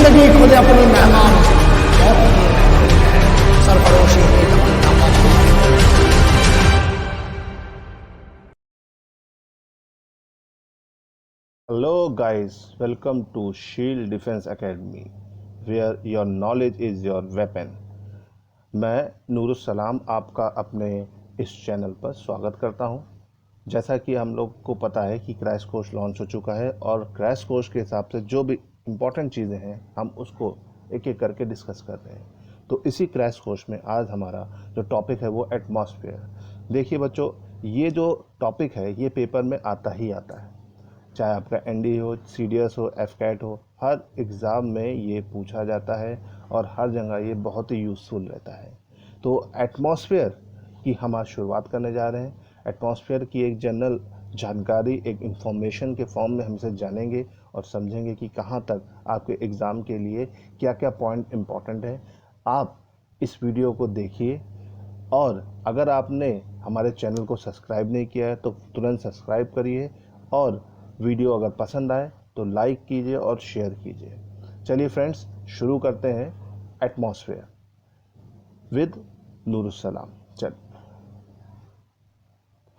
जिंदगी खुद अपनी मेहमान है, सरफरोशी की तमन्ना मत करो। Hello guys, welcome to Shield Defense Academy where your knowledge is your weapon। मैं नूरुस्सलाम आपका अपने इस चैनल पर स्वागत करता हूं। जैसा कि हम लोग को पता है कि क्रैश कोर्स लॉन्च हो चुका है और क्रैश कोर्स के हिसाब से जो भी इम्पोर्टेंट चीज़ें हैं हम उसको एक एक करके डिस्कस कर रहे हैं। तो इसी क्रैश कोर्स में आज हमारा जो टॉपिक है वो एटमॉस्फेयर। देखिए बच्चों, ये जो टॉपिक है ये पेपर में आता ही आता है, चाहे आपका एनडी हो, सीडीएस हो, एफकैट हो, हर एग्ज़ाम में ये पूछा जाता है और हर जगह ये बहुत ही यूज़फुल रहता है। तो एटमॉस्फेयर की हम आज शुरुआत करने जा रहे हैं। एटमॉस्फेयर की एक जनरल जानकारी, एक इंफॉर्मेशन के फॉर्म में हम इसे जानेंगे और समझेंगे कि कहाँ तक आपके एग्ज़ाम के लिए क्या क्या पॉइंट इम्पॉर्टेंट है। आप इस वीडियो को देखिए और अगर आपने हमारे चैनल को सब्सक्राइब नहीं किया है तो तुरंत सब्सक्राइब करिए और वीडियो अगर पसंद आए तो लाइक कीजिए और शेयर कीजिए। चलिए फ्रेंड्स, शुरू करते हैं एटमॉस्फेयर विद नूरुस्सलाम। चल,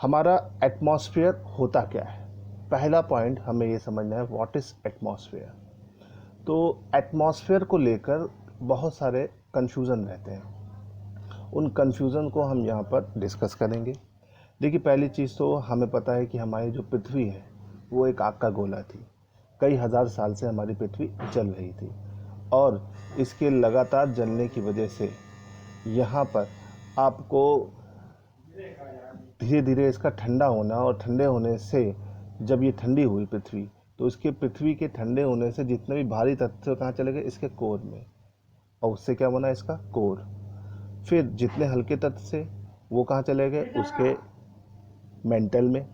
हमारा एटमॉस्फेयर होता क्या है? पहला पॉइंट हमें ये समझना है, व्हाट इज़ एटमॉस्फेयर। तो एटमॉस्फेयर को लेकर बहुत सारे कन्फ्यूज़न रहते हैं, उन कन्फ्यूज़न को हम यहाँ पर डिस्कस करेंगे। देखिए, पहली चीज़ तो हमें पता है कि हमारी जो पृथ्वी है वो एक आग का गोला थी। कई हज़ार साल से हमारी पृथ्वी जल रही थी और इसके लगातार जलने की वजह से यहाँ पर आपको धीरे धीरे इसका ठंडा होना, और ठंडे होने से जब ये ठंडी हुई पृथ्वी, तो इसके पृथ्वी के ठंडे होने से जितने भी भारी तत्व कहाँ चले गए? इसके कोर में, और उससे क्या बना? इसका कोर। फिर जितने हल्के तत्व थे वो कहाँ चले गए? उसके मेंटल में।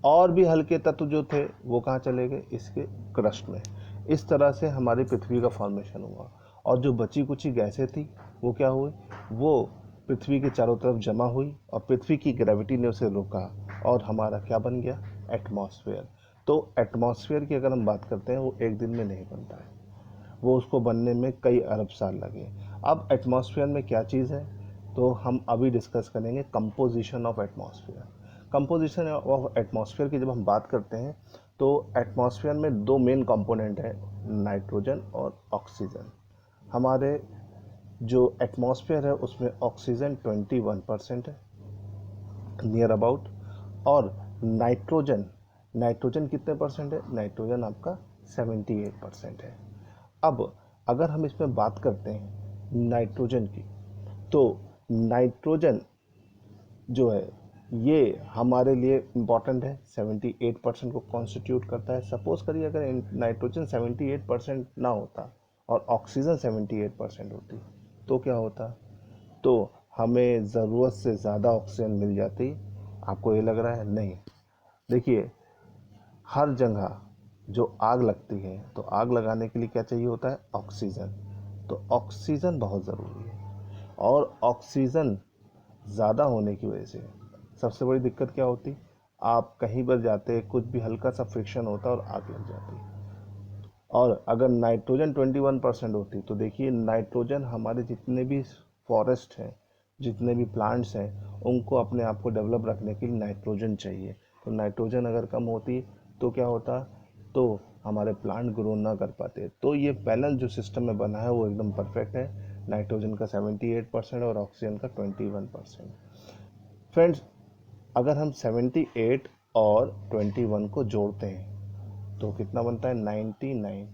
और भी हल्के तत्व जो थे वो कहाँ चले गए? इसके क्रस्ट में। इस तरह से हमारी पृथ्वी का फॉर्मेशन हुआ और जो बची कुची गैसें थी वो क्या हुई? वो पृथ्वी के चारों तरफ जमा हुई और पृथ्वी की ग्रेविटी ने उसे रोका और हमारा क्या बन गया? एटमॉस्फेयर। तो एटमॉस्फेयर की अगर हम बात करते हैं वो एक दिन में नहीं बनता है, वो उसको बनने में कई अरब साल लगे। अब एटमॉस्फेयर में क्या चीज़ है तो हम अभी डिस्कस करेंगे composition of atmosphere. Composition of atmosphere की जब हम बात करते हैं तो एटमॉस्फेयर में दो मेन कंपोनेंट है, नाइट्रोजन और ऑक्सीजन। हमारे जो एटमॉस्फेयर है उसमें ऑक्सीजन 21% है नियर अबाउट, और नाइट्रोजन नाइट्रोजन कितने परसेंट है? नाइट्रोजन आपका 78% है। अब अगर हम इसमें बात करते हैं नाइट्रोजन की, तो नाइट्रोजन जो है ये हमारे लिए इम्पॉर्टेंट है, 78% को कॉन्स्टिट्यूट करता है। सपोज करिए अगर नाइट्रोजन 78% ना होता और ऑक्सीजन 78% होती तो क्या होता? तो हमें ज़रूरत से ज़्यादा ऑक्सीजन मिल जाती। आपको ये लग रहा है? नहीं। देखिए, हर जगह जो आग लगती है तो आग लगाने के लिए क्या चाहिए होता है? ऑक्सीजन। तो ऑक्सीजन बहुत ज़रूरी है और ऑक्सीजन ज़्यादा होने की वजह से सबसे बड़ी दिक्कत क्या होती? आप कहीं पर जाते, कुछ भी हल्का सा फ्रिक्शन होता और आग लग जाती। और अगर नाइट्रोजन 21% होती तो देखिए, नाइट्रोजन हमारे जितने भी फॉरेस्ट हैं, जितने भी प्लांट्स हैं, उनको अपने आप को डेवलप रखने के लिए नाइट्रोजन चाहिए। तो नाइट्रोजन अगर कम होती तो क्या होता? तो हमारे प्लांट ग्रो ना कर पाते। तो ये बैलेंस जो सिस्टम में बना है वो एकदम परफेक्ट है, नाइट्रोजन का 78% और ऑक्सीजन का 21%। फ्रेंड्स, अगर हम 78 और 21 को जोड़ते हैं तो कितना बनता है? 99।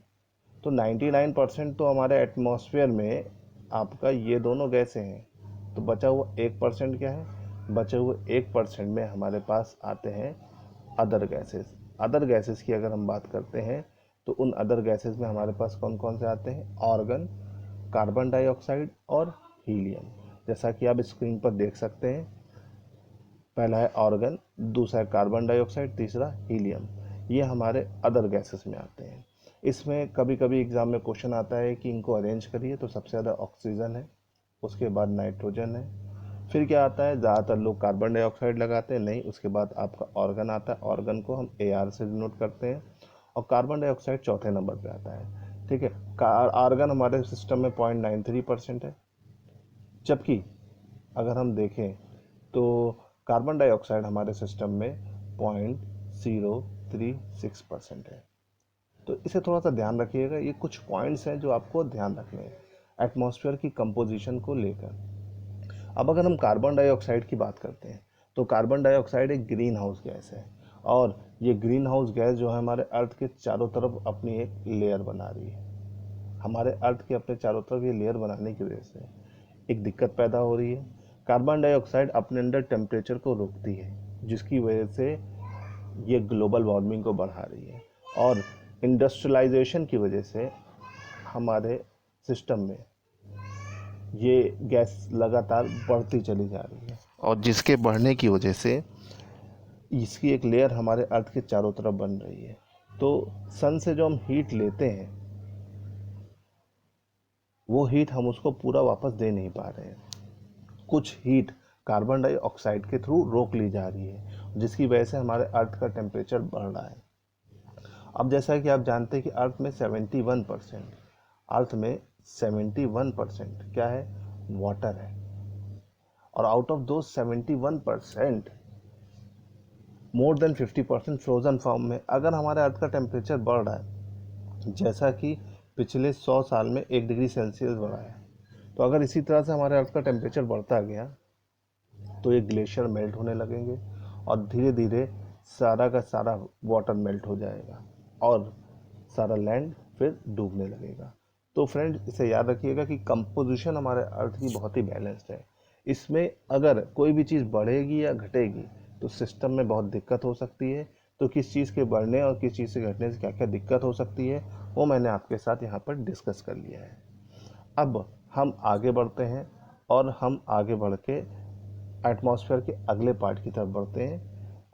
तो 99% तो हमारे एटमॉस्फेयर में आपका ये दोनों गैसें हैं। तो बचा हुआ 1% क्या है? बचे हुए 1% में हमारे पास आते हैं अदर गैसेस। अदर गैसेस की अगर हम बात करते हैं तो उन अदर गैसेस में हमारे पास कौन कौन से आते हैं? ऑर्गन, कार्बन डाइऑक्साइड और हीलियम। जैसा कि आप स्क्रीन पर देख सकते हैं, पहला है ऑर्गन, दूसरा है कार्बन डाइऑक्साइड, तीसरा हीलियम। ये हमारे अदर गैसेस में आते हैं। इसमें कभी कभी एग्ज़ाम में क्वेश्चन आता है कि इनको अरेंज करिए, तो सबसे ज़्यादा ऑक्सीजन है, उसके बाद नाइट्रोजन है, फिर क्या आता है? ज़्यादातर लोग कार्बन डाइऑक्साइड लगाते हैं, नहीं, उसके बाद आपका ऑर्गन आता है। ऑर्गन को हम AR से डिनोट करते हैं और कार्बन डाइऑक्साइड चौथे नंबर पे आता है। ठीक है। आर्गन हमारे सिस्टम में 0.93% है, जबकि अगर हम देखें तो कार्बन डाइऑक्साइड हमारे सिस्टम में 0.036% है। तो इसे थोड़ा सा ध्यान रखिएगा, ये कुछ पॉइंट्स हैं जो आपको ध्यान रखने हैं एटमॉस्फेयर की कंपोजिशन को लेकर। अब अगर हम कार्बन डाइऑक्साइड की बात करते हैं तो कार्बन डाइऑक्साइड एक ग्रीन हाउस गैस है, और ये ग्रीन हाउस गैस जो है हमारे अर्थ के चारों तरफ अपनी एक लेयर बना रही है। हमारे अर्थ के अपने चारों तरफ ये लेयर बनाने की वजह से एक दिक्कत पैदा हो रही है। कार्बन डाइऑक्साइड अपने अंदर टेम्परेचर को रोकती है, जिसकी वजह से ये ग्लोबल वार्मिंग को बढ़ा रही है, और इंडस्ट्रियलाइजेशन की वजह से हमारे सिस्टम में ये गैस लगातार बढ़ती चली जा रही है, और जिसके बढ़ने की वजह से इसकी एक लेयर हमारे अर्थ के चारों तरफ बन रही है। तो सन से जो हम हीट लेते हैं वो हीट हम उसको पूरा वापस दे नहीं पा रहे हैं। कुछ हीट कार्बन डाइऑक्साइड के थ्रू रोक ली जा रही है, जिसकी वजह से हमारे अर्थ का टेम्परेचर बढ़ रहा है। अब जैसा कि आप जानते हैं कि अर्थ में 71% क्या है, वाटर है, और आउट ऑफ दो 71% मोर देन 50% फ्रोजन फॉर्म में। अगर हमारे अर्थ का टेम्परेचर बढ़ रहा है, जैसा कि पिछले 100 साल में 1 डिग्री सेल्सियस बढ़ा है, तो अगर इसी तरह से हमारे अर्थ का टेम्परेचर बढ़ता गया तो ये ग्लेशियर मेल्ट होने लगेंगे, और धीरे धीरे सारा का सारा वाटर मेल्ट हो जाएगा और सारा लैंड फिर डूबने लगेगा। तो फ्रेंड, इसे याद रखिएगा कि कंपोजिशन हमारे अर्थ की बहुत ही बैलेंस्ड है। इसमें अगर कोई भी चीज़ बढ़ेगी या घटेगी तो सिस्टम में बहुत दिक्कत हो सकती है। तो किस चीज़ के बढ़ने और किस चीज़ से घटने से क्या क्या दिक्कत हो सकती है वो मैंने आपके साथ यहाँ पर डिस्कस कर लिया है। अब हम आगे बढ़ते हैं, और हम आगे बढ़ के एटमॉस्फेयर के अगले पार्ट की तरफ बढ़ते हैं।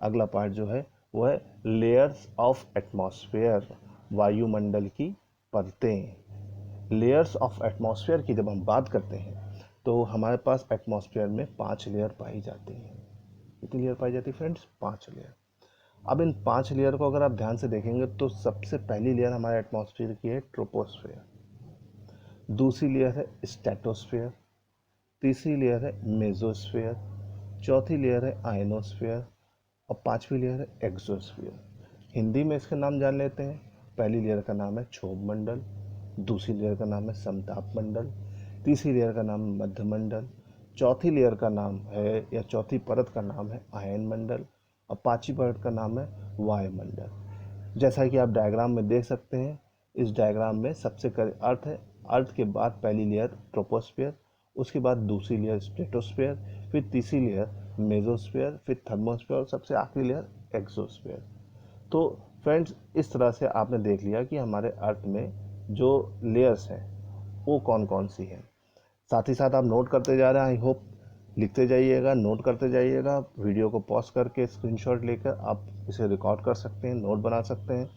अगला पार्ट जो है वो है लेयर्स ऑफ एटमॉस्फेयर, वायुमंडल की परतें। लेयर्स ऑफ एटमॉस्फेयर की जब हम बात करते हैं तो हमारे पास एटमॉस्फेयर में 5 लेयर पाई जाती हैं। कितनी लेयर पाई जाती है फ्रेंड्स? 5 लेयर। अब इन 5 लेयर को अगर आप ध्यान से देखेंगे तो सबसे पहली लेयर हमारे एटमॉस्फेयर की है ट्रोपोस्फेयर, दूसरी लेयर है स्ट्रेटोस्फेयर, तीसरी लेयर है मेसोस्फेयर, चौथी लेयर है आयनोस्फेयर, और पांचवी लेयर है एक्सोस्फेयर। हिंदी में इसके नाम जान लेते हैं। पहली लेयर का नाम है क्षोभ मंडल, दूसरी लेयर का नाम है समताप मंडल, तीसरी लेयर का नाम है मध्य मंडल, चौथी लेयर का नाम है या चौथी परत का नाम है आयन मंडल, और पांचवी परत का नाम है वायुमंडल। जैसा कि आप डायग्राम में देख सकते हैं, इस डायग्राम में सबसे करीब अर्थ है, अर्थ के बाद पहली लेयर ट्रोपोस्फेयर, उसके बाद दूसरी लेयर स्ट्रेटोस्फेयर, फिर तीसरी लेयर मेसोस्फेयर, फिर थर्मोस्फेयर, और सबसे आखिरी लेयर एक्सोस्फेयर। तो फ्रेंड्स, इस तरह से आपने देख लिया कि हमारे अर्थ में जो लेयर्स हैं वो कौन कौन सी हैं। साथ ही साथ आप नोट करते जा रहे हैं, आई होप लिखते जाइएगा, नोट करते जाइएगा। वीडियो को पॉज करके स्क्रीनशॉट लेकर आप इसे रिकॉर्ड कर सकते हैं, नोट बना सकते हैं।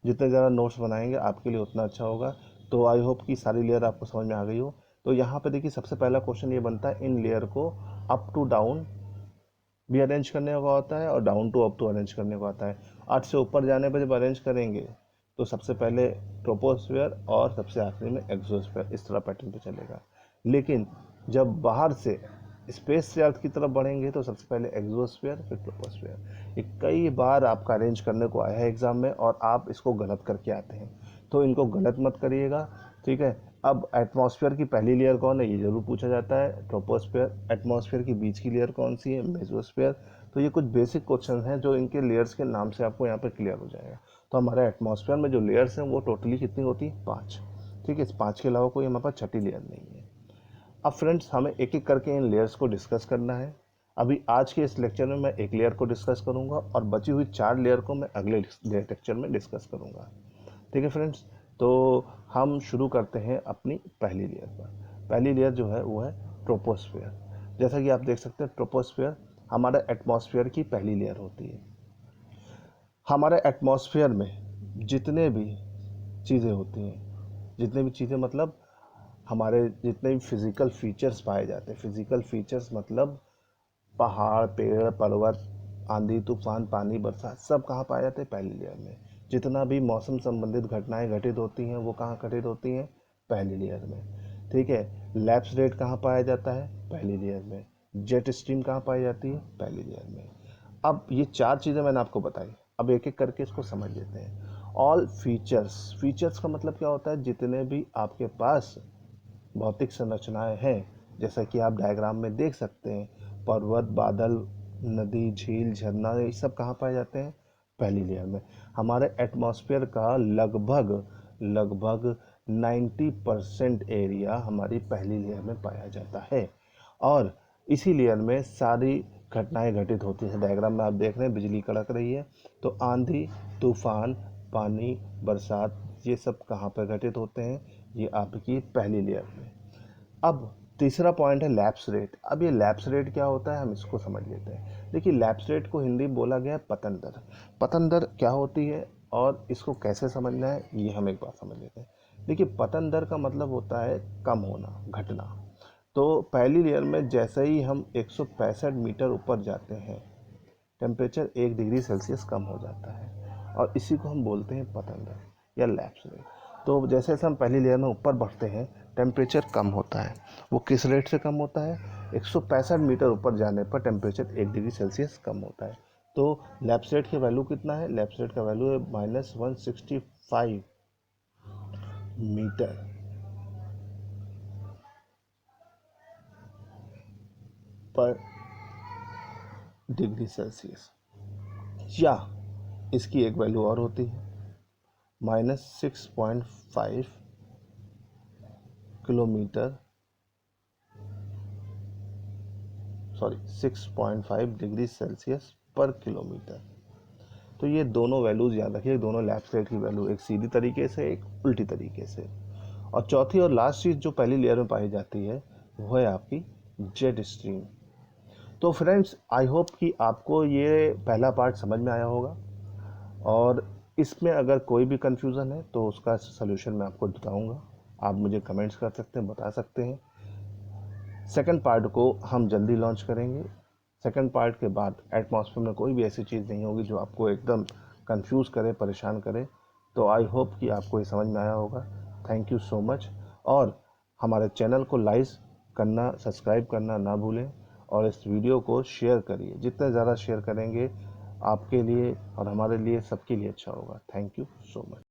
जितने ज़्यादा नोट्स बनाएंगे आपके लिए उतना अच्छा होगा। तो आई होप कि सारी लेयर आपको समझ में आ गई हो। तो यहाँ पे देखिए, सबसे पहला क्वेश्चन ये बनता है, इन लेयर को अप टू डाउन भी अरेंज करने का होता है और down to up to arrange करने का होता है। अर्थ से ऊपर जाने पर जब अरेंज करेंगे तो सबसे पहले ट्रोपोस्फेयर और सबसे आखिरी में एक्सोस्फेयर, इस तरह पैटर्न पे चलेगा। लेकिन जब बाहर से स्पेस से अर्थ की तरफ बढ़ेंगे तो सबसे पहले एक्सोस्फेयर फिर ट्रोपोस्फेयर। ये कई बार आपका अरेंज करने को आया है एग्जाम में और आप इसको गलत करके आते हैं, तो इनको गलत मत करिएगा, ठीक है। अब एटमॉस्फेयर की पहली लेयर कौन है ये जरूर पूछा जाता है, ट्रोपोस्फेयर। एटमॉस्फेयर की बीच की लेयर कौन सी है? मेसोस्फेयर। तो ये कुछ बेसिक क्वेश्चन हैं जो इनके लेयर्स के नाम से आपको यहाँ पर क्लियर हो जाएगा। तो हमारे एटमॉस्फेयर में जो लेयर्स हैं वो टोटली कितनी होती है? 5, ठीक है। इस 5 के अलावा कोई हमारे पास छठी लेयर नहीं है। अब फ्रेंड्स, हमें एक एक करके इन लेयर्स को डिस्कस करना है। अभी आज के इस लेक्चर में मैं एक लेयर को डिस्कस करूंगा और बची हुई 4 लेयर को मैं अगले लेक्चर में डिस्कस करूंगा, ठीक है फ्रेंड्स। तो हम शुरू करते हैं अपनी पहली लेयर पर। पहली लेयर जो है वो है ट्रोपोस्फेयर। जैसा कि आप देख सकते हैं, ट्रोपोस्फेयर हमारे एटमॉस्फेयर की पहली लेयर होती है। हमारे एटमॉस्फेयर में जितने भी चीज़ें होती हैं, जितने भी चीज़ें मतलब हमारे जितने भी फिज़िकल फीचर्स पाए जाते हैं, फिज़िकल फीचर्स मतलब पहाड़, पेड़, पर्वत, आंधी तूफान, पानी, बरसात, सब कहाँ पाए जाते हैं? पहली लेयर में। जितना भी मौसम संबंधित घटनाएं घटित होती हैं वो कहाँ घटित होती हैं, पहली लेयर में। ठीक है, लैप्स रेट कहाँ पाया जाता है, पहली लेयर में। जेट स्ट्रीम कहाँ पाई जाती है, पहली लेयर में। अब ये 4 चीज़ें मैंने आपको बताई, अब एक एक करके इसको समझ लेते हैं। ऑल फीचर्स, फीचर्स का मतलब क्या होता है, जितने भी आपके पास भौतिक संरचनाएं हैं, जैसा कि आप डायग्राम में देख सकते हैं, पर्वत, बादल, नदी, झील, झरना, ये सब कहाँ पाए जाते हैं, पहली लेयर में। हमारे एटमॉस्फेयर का लगभग 90% एरिया हमारी पहली लेयर में पाया जाता है। और इसी लेयर में सारी घटनाएं घटित होती हैं। डायग्राम में आप देख रहे हैं बिजली कड़क रही है, तो आंधी, तूफान, पानी, बरसात, ये सब कहाँ पर घटित होते हैं, ये आपकी पहली लेयर में। अब तीसरा पॉइंट है लैप्स रेट। अब ये लैप्स रेट क्या होता है, हम इसको समझ लेते हैं। देखिए, लैप्स रेट को हिंदी में बोला गया है पतन दर। पतन दर क्या होती है और इसको कैसे समझना है, ये हम एक बार समझ लेते हैं। देखिए, पतन दर का मतलब होता है कम होना, घटना। तो पहली लेयर में जैसे ही हम 165 मीटर ऊपर जाते हैं, टेम्परेचर 1 डिग्री सेल्सियस कम हो जाता है, और इसी को हम बोलते हैं पतन दर या लैप्स रेट। तो जैसे जैसे हम पहली लेयर में ऊपर बढ़ते हैं, टेम्परेचर कम होता है। वो किस रेट से कम होता है, 165 मीटर ऊपर जाने पर टेम्परेचर 1 डिग्री सेल्सियस कम होता है। तो लैप्स रेट की वैल्यू कितना है, लैप्स रेट का वैल्यू है -165 मीटर पर डिग्री सेल्सियस। या इसकी एक वैल्यू और होती है, -6.5 किलोमीटर 6.5 डिग्री सेल्सियस पर किलोमीटर। तो ये दोनों वैल्यूज़ याद रखिए, दोनों लैप्स रेट की वैल्यू, एक सीधी तरीके से, एक उल्टी तरीके से। और चौथी और लास्ट चीज़ जो पहली लेयर में पाई जाती है वो है आपकी जेट स्ट्रीम। तो फ्रेंड्स, आई होप कि आपको ये पहला पार्ट समझ में आया होगा, और इसमें अगर कोई भी कन्फ्यूज़न है तो उसका सलूशन मैं आपको बताऊंगा। आप मुझे कमेंट्स कर सकते हैं, बता सकते हैं। सेकंड पार्ट को हम जल्दी लॉन्च करेंगे। सेकंड पार्ट के बाद एटमॉस्फेयर में कोई भी ऐसी चीज़ नहीं होगी जो आपको एकदम कंफ्यूज करे, परेशान करे। तो आई होप कि आपको ये समझ में आया होगा। Thank you so much. और हमारे चैनल को लाइक करना, सब्सक्राइब करना ना भूलें, और इस वीडियो को शेयर करिए। जितने ज़्यादा शेयर करेंगे आपके लिए और हमारे लिए, सबके लिए अच्छा होगा। Thank you so much.